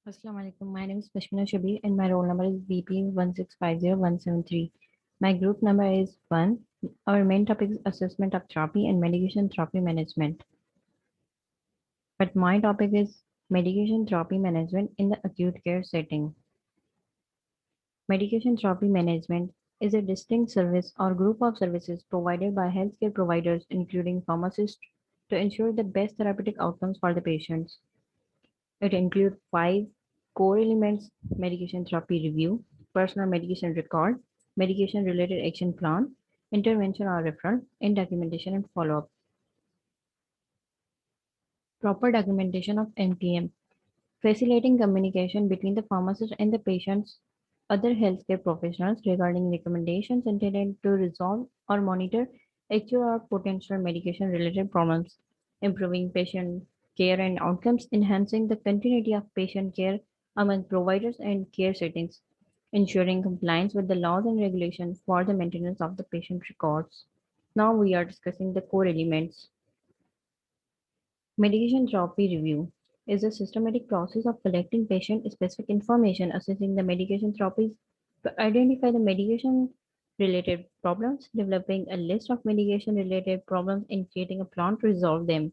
Assalamu alaikum. My name is Pashmina Shabir and my roll number is BP1650173. My group number is 1. Our main topic is assessment of therapy and medication therapy management. But my topic is medication therapy management in the acute care setting. Medication therapy management is a distinct service or group of services provided by healthcare providers, including pharmacists, to ensure the best therapeutic outcomes for the patients. It includes five core elements: medication therapy review, personal medication record, medication related action plan, intervention or referral, and documentation and follow up. Proper documentation of MTM, facilitating communication between the pharmacist and the patient's other healthcare professionals regarding recommendations intended to resolve or monitor actual or potential medication related problems, improving patient care and outcomes, enhancing the continuity of patient care among providers and care settings, ensuring compliance with the laws and regulations for the maintenance of the patient records. Now we are discussing the core elements. Medication therapy review is a systematic process of collecting patient-specific information, assessing the medication therapies to identify the medication-related problems, developing a list of medication-related problems, and creating a plan to resolve them.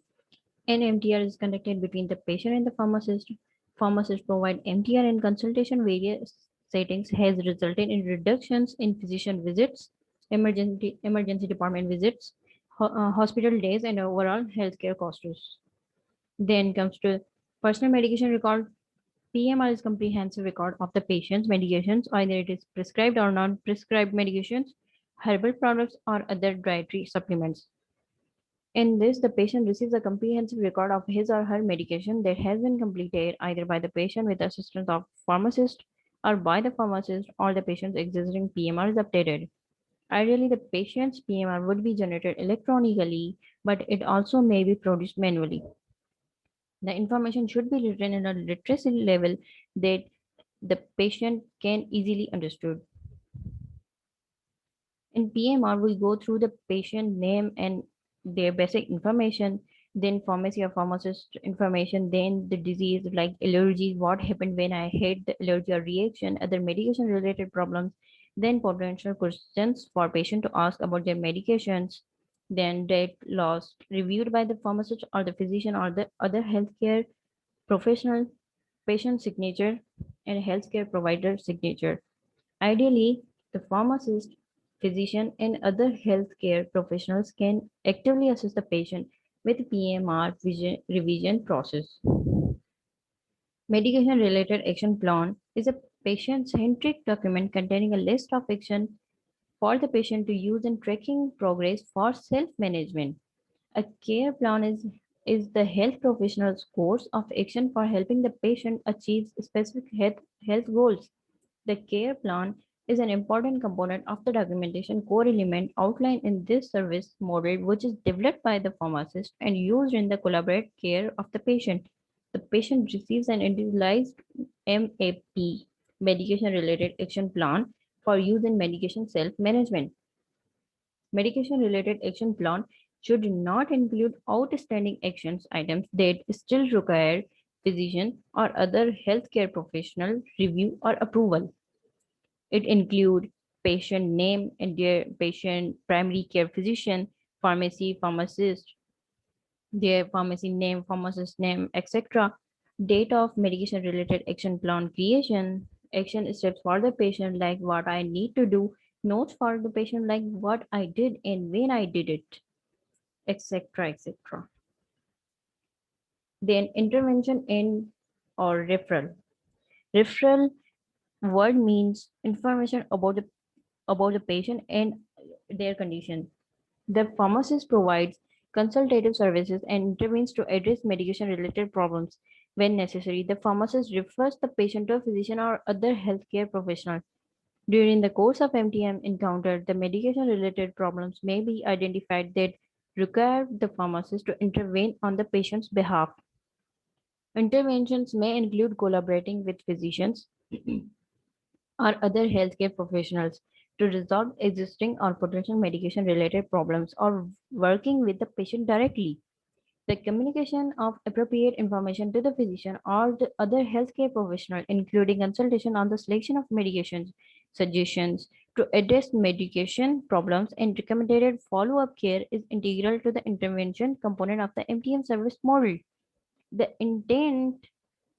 An MTR is conducted between the patient and the pharmacist. Pharmacists provide MTR and consultation various settings has resulted in reductions in physician visits, emergency department visits, hospital days, and overall healthcare costs. Then comes to personal medication record. PMR is comprehensive record of the patient's medications, either it is prescribed or non-prescribed medications, herbal products, or other dietary supplements. In this, the patient receives a comprehensive record of his or her medication that has been completed either by the patient with the assistance of pharmacist or by the pharmacist, or the patient's existing PMR is updated. Ideally, the patient's PMR would be generated electronically, but it also may be produced manually. The information should be written in a literacy level that the patient can easily understood. In PMR, we go through the patient name and their basic information, then pharmacy or pharmacist information, then the disease like allergies, what happened when I had the allergy or reaction, other medication related problems, then potential questions for patient to ask about their medications, then date lost, reviewed by the pharmacist or the physician or the other healthcare professional, patient signature, and healthcare provider signature. Ideally, the pharmacist, physician, and other healthcare professionals can actively assist the patient with PMR revision process. Medication related action plan is a patient centric document containing a list of action for the patient to use in tracking progress for self management. A care plan is the health professional's course of action for helping the patient achieve specific health goals. The care plan is an important component of the documentation core element outlined in this service model, which is developed by the pharmacist and used in the collaborative care of the patient. The patient receives an individualized MAP, medication related action plan, for use in medication self management. Medication related action plan should not include outstanding actions items that still require physician or other healthcare professional review or approval. It include patient name and their patient primary care physician, pharmacy, pharmacist, their pharmacy name, pharmacist name, etc. Date of medication related action plan creation, action steps for the patient like what I need to do, notes for the patient like what I did and when I did it, etc. etc. Then intervention in or referral. Referral word means information about the patient and their condition. The pharmacist provides consultative services and intervenes to address medication related problems. When necessary, the pharmacist refers the patient to a physician or other healthcare professional. During the course of MTM encounter, the medication related problems may be identified that require the pharmacist to intervene on the patient's behalf. Interventions may include collaborating with physicians or other healthcare professionals to resolve existing or potential medication related problems or working with the patient directly. The communication of appropriate information to the physician or the other healthcare professional, including consultation on the selection of medications, suggestions to address medication problems, and recommended follow-up care is integral to the intervention component of the MTM service model. The intent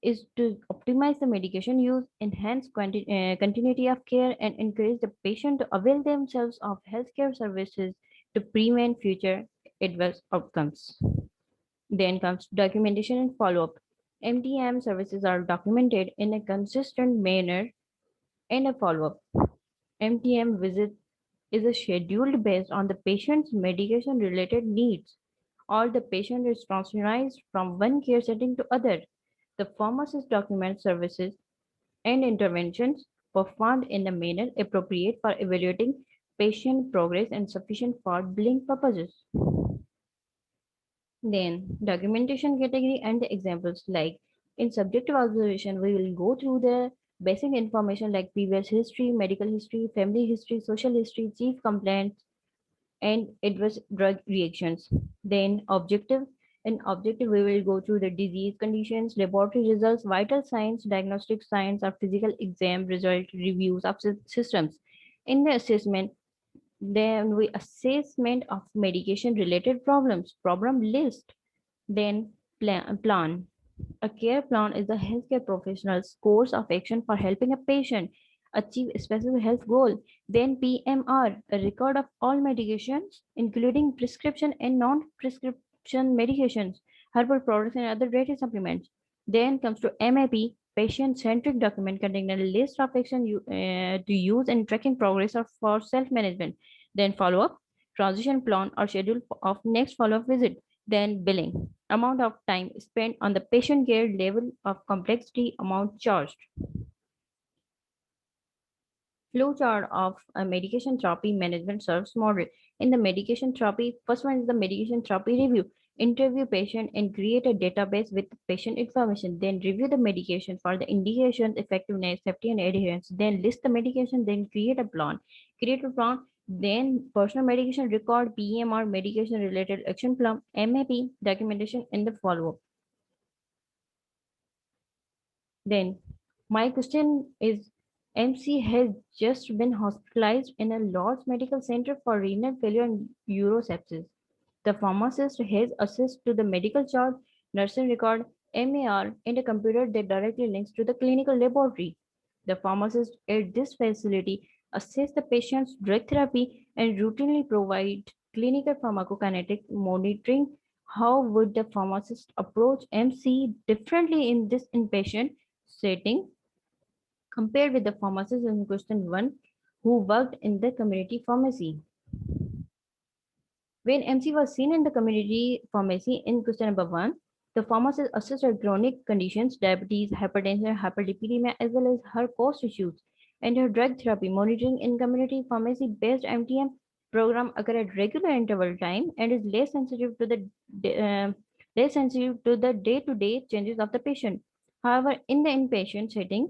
is to optimize the medication use, enhance continuity of care, and encourage the patient to avail themselves of healthcare services to prevent future adverse outcomes. Then comes documentation and follow-up. MTM services are documented in a consistent manner and a follow-up. MTM visit is a schedule based on the patient's medication related needs or the patient is transferred from one care setting to other. The pharmacist documents services and interventions performed in a manner appropriate for evaluating patient progress and sufficient for billing purposes. Then documentation category and the examples like in subjective observation, we will go through the basic information like previous history, medical history, family history, social history, chief complaints, and adverse drug reactions. Then objective. In objective, we will go through the disease conditions, laboratory results, vital signs, diagnostic signs, or physical exam result reviews of systems. In the assessment, then we assessment of medication related problems, problem list, then plan. A care plan is a healthcare professional's course of action for helping a patient achieve a specific health goal. Then PMR, a record of all medications, including prescription and non-prescription medications, herbal products, and other dietary supplements. Then comes to MAP, patient-centric document containing a list of action to use and tracking progress of for self-management. Then follow-up, transition plan or schedule of next follow-up visit. Then billing, amount of time spent on the patient care, level of complexity, amount charged. Flowchart of a medication therapy management service model. In the medication therapy, first one is the medication therapy review. Interview patient and create a database with patient information. Then review the medication for the indications, effectiveness, safety, and adherence. Then list the medication. Then create a plan. Create a plan. Then personal medication record, PMR, medication related action plan, MAP, documentation, and the follow up. Then, my question is MC has just been hospitalized in a large medical center for renal failure and urosepsis. The pharmacist has access to the medical chart, nursing record, MAR, and a computer that directly links to the clinical laboratory. The pharmacist at this facility assess the patient's drug therapy and routinely provide clinical pharmacokinetic monitoring. How would the pharmacist approach MC differently in this inpatient setting compared with the pharmacist in question one who worked in the community pharmacy? When MC was seen in the community pharmacy in question number one, the pharmacist assessed her chronic conditions, diabetes, hypertension, hyperlipidemia, as well as her cost issues and her drug therapy. Monitoring in community pharmacy based MTM program occur at regular interval time and is less sensitive to the day-to-day changes of the patient. However, in the inpatient setting,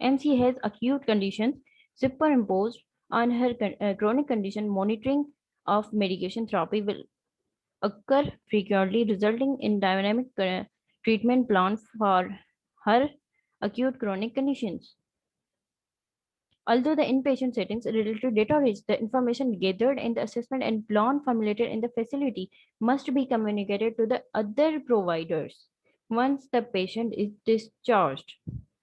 MC has acute conditions superimposed on her chronic condition. Monitoring of medication therapy will occur frequently, resulting in dynamic treatment plans for her acute chronic conditions. Although the inpatient settings related data rich, the information gathered in the assessment and plan formulated in the facility must be communicated to the other providers once the patient is discharged.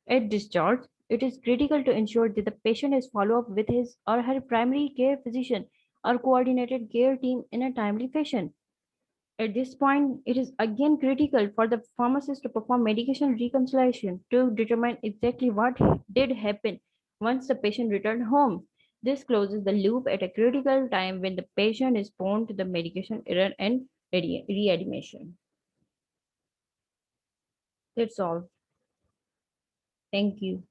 At discharge, it is critical to ensure that the patient is followed up with his or her primary care physician or coordinated care team in a timely fashion. At this point, it is again critical for the pharmacist to perform medication reconciliation to determine exactly what did happen once the patient returned home. This closes the loop at a critical time when the patient is prone to the medication error and readmission. That's all. Thank you.